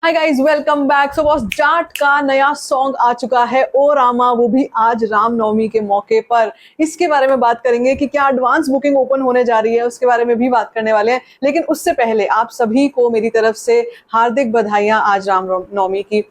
Hi guys, welcome back. So boss, Jat का नया song आ चुका है ओ रामा, वो भी आज रामनवमी के मौके पर। इसके बारे में बात करेंगे कि क्या एडवांस बुकिंग ओपन होने जा रही है, उसके बारे में भी बात करने वाले हैं। लेकिन उससे पहले आप सभी को मेरी तरफ से हार्दिक बधाइयां आज रामनवमी की।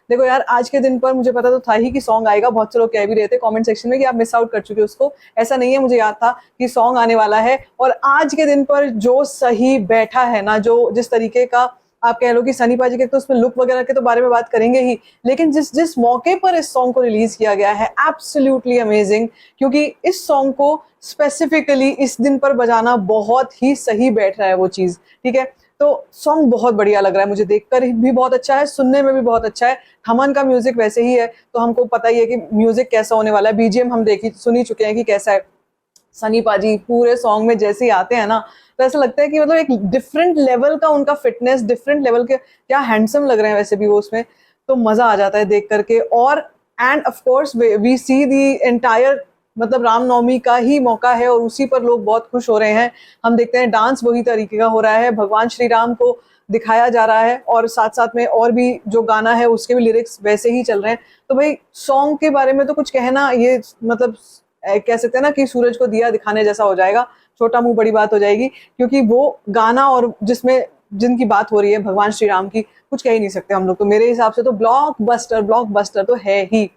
देखो यार, आज के दिन पर मुझे पता तो था ही कि सॉन्ग आएगा। बहुत से लोग कह भी रहे थे कमेंट सेक्शन में कि आप मिस आउट कर चुके उसको। ऐसा नहीं है, मुझे याद था कि सॉन्ग आने वाला है। और आज के दिन पर जो सही बैठा है ना, जो जिस तरीके का आप कह लो कि सनी पाजी के, तो उसमें लुक वगैरह के तो बारे में बात करेंगे ही, लेकिन जिस जिस मौके पर इस सॉन्ग को रिलीज किया गया है, एब्सोल्युटली अमेजिंग। क्योंकि इस सॉन्ग को स्पेसिफिकली इस दिन पर बजाना बहुत ही सही बैठ रहा है वो चीज। ठीक है, तो सॉन्ग बहुत बढ़िया लग रहा है, मुझे देखकर भी बहुत अच्छा है, सुनने में भी बहुत अच्छा है। थमन का म्यूजिक वैसे ही है, तो हमको पता ही है कि म्यूजिक कैसा होने वाला है। बीजीएम हम देखी सुन ही चुके हैं कि कैसा है। सनी पाजी पूरे सॉन्ग में जैसे ही आते हैं ना, तो ऐसा लगता है कि मतलब एक डिफरेंट लेवल का उनका फिटनेस, डिफरेंट लेवल के, क्या हैंडसम लग रहे हैं वैसे भी वो उसमें। तो मजा आ जाता है देख करके। और and of course we see the entire, मतलब रामनवमी का ही मौका है और उसी पर लोग बहुत खुश हो रहे हैं। हम देखते हैं डांस वही तरीके का हो रहा है, भगवान श्री राम को दिखाया जा रहा है, और साथ साथ में और भी जो गाना है उसके भी लिरिक्स वैसे ही चल रहे हैं। तो भाई सॉन्ग के बारे में तो कुछ कहना, ये मतलब कह सकते हैं ना कि सूरज को दिया दिखाने जैसा हो जाएगा। छोटा मुंह बड़ी बात हो जाएगी, क्योंकि वो गाना और जिसमें जिनकी बात हो रही है भगवान श्री राम की, कुछ कह ही नहीं सकते हम लोग। तो मेरे हिसाब से तो ब्लॉक बस्टर तो है ही।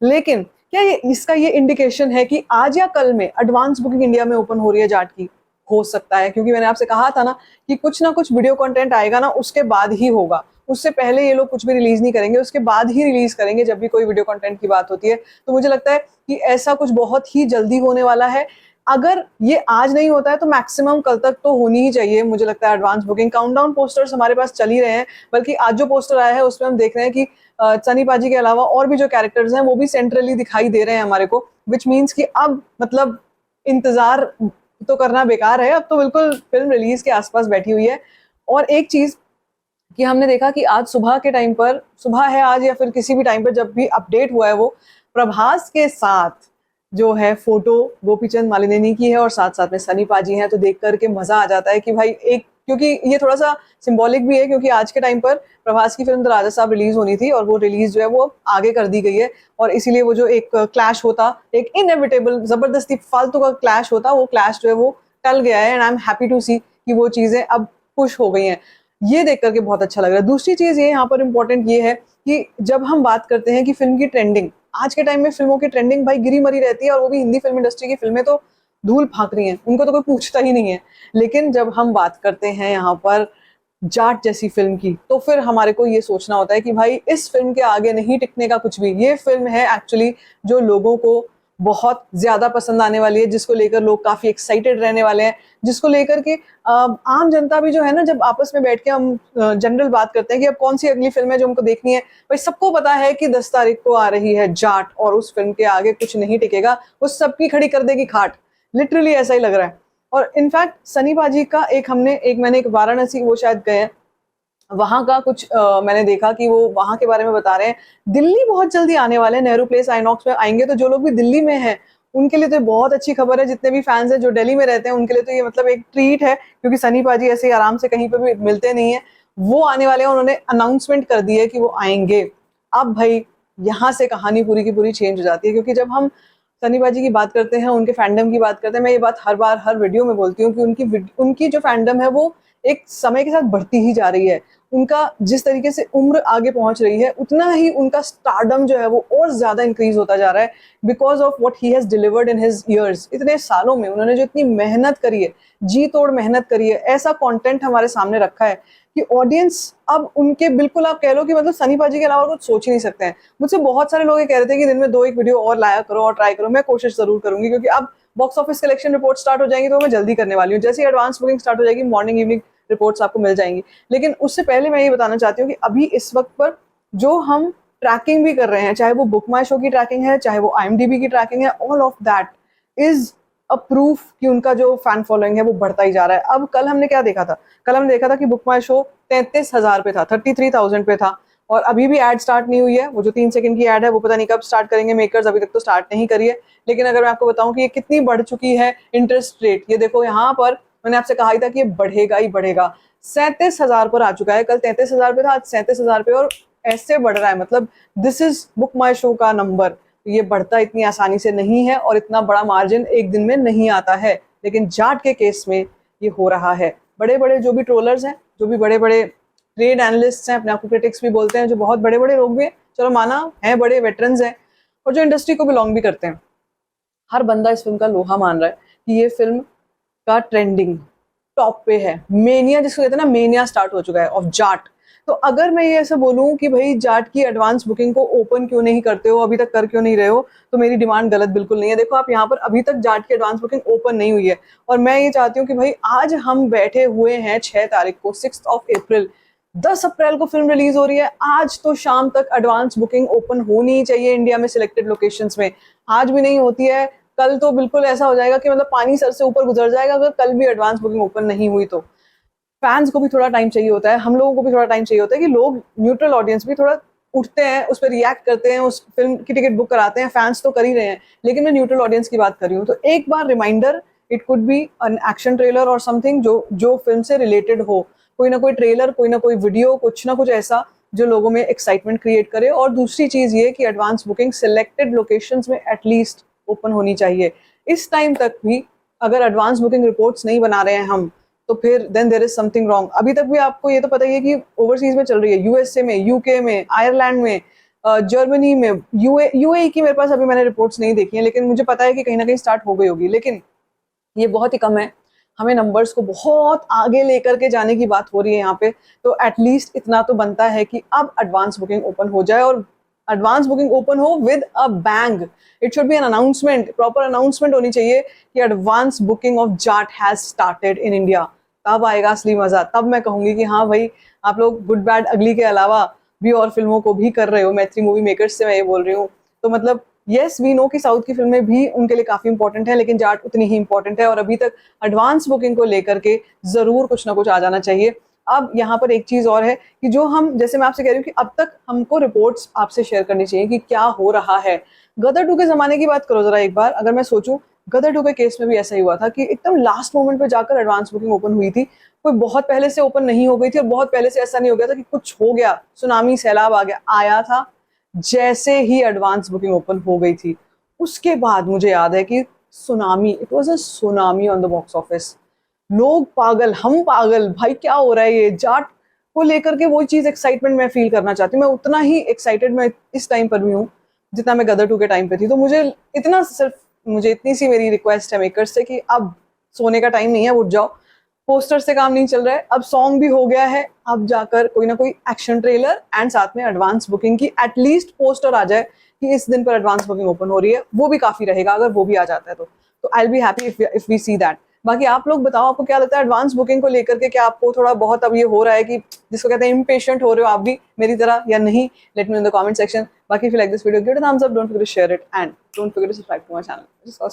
लेकिन क्या ये इसका ये इंडिकेशन है कि आज या कल में एडवांस बुकिंग इंडिया में ओपन हो रही है जाट की? हो सकता है, क्योंकि मैंने आपसे कहा था ना कि कुछ ना कुछ वीडियो कंटेंट आएगा ना, उसके बाद ही होगा। उससे पहले ये लोग कुछ भी रिलीज नहीं करेंगे, उसके बाद ही रिलीज करेंगे जब भी कोई वीडियो कंटेंट की बात होती है। तो मुझे लगता है कि ऐसा कुछ बहुत ही जल्दी होने वाला है। अगर ये आज नहीं होता है तो मैक्सिमम कल तक तो होनी ही चाहिए। मुझे लगता है एडवांस बुकिंग काउंटडाउन पोस्टर्स हमारे पास चल ही रहे हैं। बल्कि आज जो पोस्टर आया है उसमें हम देख रहे हैं कि सनी पाजी के अलावा और भी जो कैरेक्टर्स हैं वो भी सेंट्रली दिखाई दे रहे हैं हमारे को, विच मीन्स कि अब मतलब इंतजार तो करना बेकार है। अब तो बिल्कुल फिल्म रिलीज के आसपास बैठी हुई है। और एक चीज कि हमने देखा कि आज सुबह के टाइम पर, सुबह है आज या फिर किसी भी टाइम पर जब भी अपडेट हुआ है, वो प्रभास के साथ जो है फोटो गोपीचंद मालिनी की है और साथ साथ में सनी पाजी हैं। तो देख करके मजा आ जाता है कि भाई एक, क्योंकि ये थोड़ा सा सिंबॉलिक भी है, क्योंकि आज के टाइम पर प्रभास की फिल्म द राजा साहब रिलीज होनी थी और वो रिलीज जो है वो आगे कर दी गई है। और इसीलिए वो जो एक क्लैश होता, एक इनएविटेबल जबरदस्ती फालतू का क्लैश होता, वो क्लैश जो है वो टल गया है। And I am happy to see कि वो चीजें अब पुश हो गई हैं। ये देख करके बहुत अच्छा लग रहा है। दूसरी चीज ये यहाँ पर इम्पोर्टेंट ये है कि जब हम बात करते हैं कि फिल्म की ट्रेंडिंग, आज के टाइम में फिल्मों की ट्रेंडिंग भाई गिरी मरी रहती है, और वो भी हिंदी फिल्म इंडस्ट्री की फिल्में तो धूल फाक रही हैं, उनको तो कोई पूछता ही नहीं है। लेकिन जब हम बात करते हैं यहाँ पर जाट जैसी फिल्म की, तो फिर हमारे को ये सोचना होता है कि भाई इस फिल्म के आगे नहीं टिकने का कुछ भी। ये फिल्म है एक्चुअली जो लोगों को बहुत ज्यादा पसंद आने वाली है, जिसको लेकर लोग काफी एक्साइटेड रहने वाले हैं, जिसको लेकर के आम जनता भी जो है ना, जब आपस में बैठ के हम जनरल बात करते हैं कि अब कौन सी अगली फिल्म है जो हमको देखनी है, भाई सबको पता है कि 10 तारीख को आ रही है जाट, और उस फिल्म के आगे कुछ नहीं टिकेगा, वो सबकी खड़ी कर देगी खाट। लिटरली ऐसा ही लग रहा है। और इनफैक्ट सनी पाजी का मैंने एक वाराणसी, वो शायद गए हैं, वहां का कुछ मैंने देखा कि वो वहां के बारे में बता रहे हैं। दिल्ली बहुत जल्दी आने वाले हैं, नेहरू प्लेस आइनॉक्स में आएंगे। तो जो लोग भी दिल्ली में हैं उनके लिए तो बहुत अच्छी खबर है। जितने भी फैंस हैं जो दिल्ली में रहते हैं उनके लिए तो ये मतलब एक ट्रीट है, क्योंकि सनी पाजी ऐसे ही आराम से कहीं पर भी मिलते नहीं है। वो आने वाले हैं, उन्होंने अनाउंसमेंट कर दी है कि वो आएंगे। अब भाई यहाँ से कहानी पूरी की पूरी चेंज हो जाती है, क्योंकि जब हम सनी पाजी की बात करते हैं, उनके फैंडम की बात करते हैं, मैं ये बात हर बार हर वीडियो में बोलती हूँ कि उनकी जो फैंडम है वो एक समय के साथ बढ़ती ही जा रही है। उनका जिस तरीके से उम्र आगे पहुंच रही है, उतना ही उनका स्टारडम जो है वो और ज्यादा इंक्रीज होता जा रहा है, because of what he has delivered in his years. इतने सालों में उन्होंने जो इतनी मेहनत करी है, जी तोड़ मेहनत करी है, ऐसा कंटेंट हमारे सामने रखा है कि ऑडियंस अब उनके, बिल्कुल आप कह लो कि मतलब सनी पाजी के अलावा कुछ सोच ही नहीं सकते हैं। मुझसे बहुत सारे लोग ये कह रहे थे कि दिन में 2 एक वीडियो और लाया करो और ट्राई करो। मैं कोशिश जरूर करूंगी, क्योंकि अब box office collection report start हो जाएंगी, तो मैं जल्दी करने वाली हूँ। जैसे ही एडवांस बुकिंग स्टार्ट हो जाएगी, मॉर्निंग इवनिंग रिपोर्ट्स आपको मिल जाएंगी। लेकिन उससे पहले मैं ये बताना चाहती हूँ कि अभी इस वक्त पर जो हम ट्रैकिंग भी कर रहे हैं, चाहे वो बुक माई शो की ट्रैकिंग है, चाहे वो IMDb की ट्रैकिंग है, all of that is a proof कि उनका जो फैन फॉलोइंग है वो बढ़ता ही जा रहा है। अब कल हमने क्या देखा था? कल हमने देखा था कि बुक माई शो 33,000 पे था, 33,000 पे था। और अभी भी एड स्टार्ट नहीं हुई है। वो जो 3 सेकंड की एड है वो पता नहीं कब स्टार्ट करेंगे मेकर्स, अभी तक तो स्टार्ट नहीं करी है। लेकिन अगर मैं आपको बताऊं कि ये कितनी बढ़ चुकी है इंटरेस्ट रेट, ये देखो यहाँ पर मैंने आपसे कहा ही था कि ये बढ़ेगा ही बढ़ेगा। 37,000 पर आ चुका है, कल 33,000 पे था, आज 37,000 पे, और ऐसे बढ़ रहा है। मतलब this is book my show का नंबर। ये बढ़ता इतनी आसानी से नहीं है और इतना बड़ा मार्जिन एक दिन में नहीं आता है, लेकिन जाट के केस में ये हो रहा है। बड़े बड़े जो भी ट्रोलर्स हैं, जो भी बड़े बड़े ट्रेड एनालिस्ट हैं, अपने आप को क्रिटिक्स भी बोलते हैं, जो बहुत बड़े बड़े लोग भी हैं, चलो माना है, बड़े वेटरन्स हैं, और जो इंडस्ट्री को बिलोंग भी करते हैं, हर बंदा इस फिल्म का लोहा मान रहा है कि ये फिल्म का ट्रेंडिंग टॉप पे है। मेनिया जिसको कहते हैं ना, मेनिया स्टार्ट हो चुका है ऑफ जाट। तो अगर मैं ये ऐसे बोलूं कि भाई जाट की एडवांस बुकिंग को ओपन क्यों नहीं करते हो, अभी तक कर क्यों नहीं रहे हो, तो मेरी डिमांड गलत बिल्कुल नहीं है। देखो आप यहाँ पर अभी तक जाट की एडवांस बुकिंग ओपन नहीं हुई है, और मैं ये चाहती हूँ कि भाई आज हम बैठे हुए हैं 6 तारीख को, 6 अप्रैल, 10 अप्रैल को फिल्म रिलीज हो रही है। आज तो शाम तक एडवांस बुकिंग ओपन होनी चाहिए इंडिया में सिलेक्टेड लोकेशंस में। आज भी नहीं होती है, कल तो बिल्कुल ऐसा हो जाएगा कि मतलब पानी सर से ऊपर गुजर जाएगा अगर कल भी एडवांस बुकिंग ओपन नहीं हुई तो। फैंस को भी थोड़ा टाइम चाहिए होता है, हम लोगों को भी थोड़ा टाइम चाहिए होता है कि लोग, न्यूट्रल ऑडियंस भी थोड़ा उठते हैं, उस पर रिएक्ट करते हैं, उस फिल्म की टिकट बुक कराते हैं। फैंस तो कर ही रहे हैं, लेकिन मैं न्यूट्रल ऑडियंस की बात कर रही हूँ। तो एक बार reminder, it could be an action trailer और समथिंग जो फिल्म से रिलेटेड हो, कोई ना कोई ट्रेलर, कोई ना कोई वीडियो, कुछ ना कुछ ऐसा जो लोगों में एक्साइटमेंट क्रिएट करे। और दूसरी चीज ये कि एडवांस बुकिंग सिलेक्टेड लोकेशंस में एटलीस्ट ओपन होनी चाहिए। इस टाइम तक भी अगर एडवांस बुकिंग रिपोर्ट्स नहीं बना रहे हैं हम, तो फिर then there is something wrong. अभी तक भी आपको ये तो पता ही है कि ओवरसीज में चल रही है, यूएसए में, यूके में, आयरलैंड में, जर्मनी में, यूएई की मेरे पास अभी मैंने रिपोर्ट्स नहीं देखी हैं, लेकिन मुझे पता है कि कहीं ना कहीं स्टार्ट हो गई होगी, लेकिन ये बहुत ही कम है। हमें नंबर्स को बहुत आगे लेकर के जाने की बात हो रही है यहाँ पे। तो एटलीस्ट इतना तो बनता है कि अब एडवांस बुकिंग ओपन हो जाए, और एडवांस बुकिंग ओपन हो with a bang. It should be an announcement, proper announcement होनी चाहिए कि advance booking of Jat has started in India. तब आएगा असली मजा, तब मैं कहूंगी कि हाँ भाई, आप लोग गुड बैड अगली के अलावा भी और फिल्मों को भी कर रहे हो। मैत्री मूवी मेकर्स से मैं ये बोल रही हूँ। तो मतलब यस वी नो कि साउथ की फिल्में भी उनके लिए काफी इंपॉर्टेंट है, लेकिन जाट उतनी ही इंपॉर्टेंट है, और अभी तक एडवांस बुकिंग को लेकर के जरूर कुछ ना कुछ आ जाना चाहिए। अब यहाँ पर एक चीज और है कि जो हम, जैसे मैं आपसे कह रही हूँ कि अब तक हमको रिपोर्ट्स आपसे शेयर करनी चाहिए कि क्या हो रहा है। गदर 2 के जमाने की बात करो जरा एक बार। अगर मैं सोचूं, गदर 2 के केस में भी ऐसा ही हुआ था कि एकदम लास्ट मोमेंट पे जाकर एडवांस बुकिंग ओपन हुई थी। कोई बहुत पहले से ओपन नहीं हो गई थी, और बहुत पहले से ऐसा नहीं हो गया था कि कुछ हो गया, सुनामी सैलाब आ गया, आया था जैसे ही एडवांस बुकिंग ओपन हो गई थी, उसके बाद मुझे याद है कि tsunami, it was a tsunami on the box office. लोग पागल, हम पागल, भाई क्या हो रहा है ये जाट को लेकर के। वो चीज एक्साइटमेंट मैं फील करना चाहती हूँ। मैं उतना ही एक्साइटेड मैं इस टाइम पर भी हूँ जितना मैं गदर 2 के टाइम पे थी। तो मुझे इतनी सी मेरी रिक्वेस्ट है मेकर्स से कि अब सोने का टाइम नहीं है, उठ जाओ। पोस्टर से काम नहीं चल रहा है, अब सॉन्ग भी हो गया है, अब जाकर कोई ना कोई एक्शन ट्रेलर एंड साथ में एडवांस बुकिंग की एटलीस्ट पोस्टर आ जाए कि इस दिन पर एडवांस बुकिंग ओपन हो रही है। वो भी काफी रहेगा अगर वो भी आ जाता है तो I will be happy if we see that. बाकी आप लोग बताओ, आपको क्या लगता है एडवांस बुकिंग को लेकर के? क्या आपको थोड़ा बहुत अब ये हो रहा है कि जिसको कहते हैं इम्पेशेंट हो रहे हो आप भी मेरी तरह, या नहीं? Let me in the comment section. बाकी if you like this video, give it a thumbs up, don't forget to share it, and don't forget to subscribe to my channel.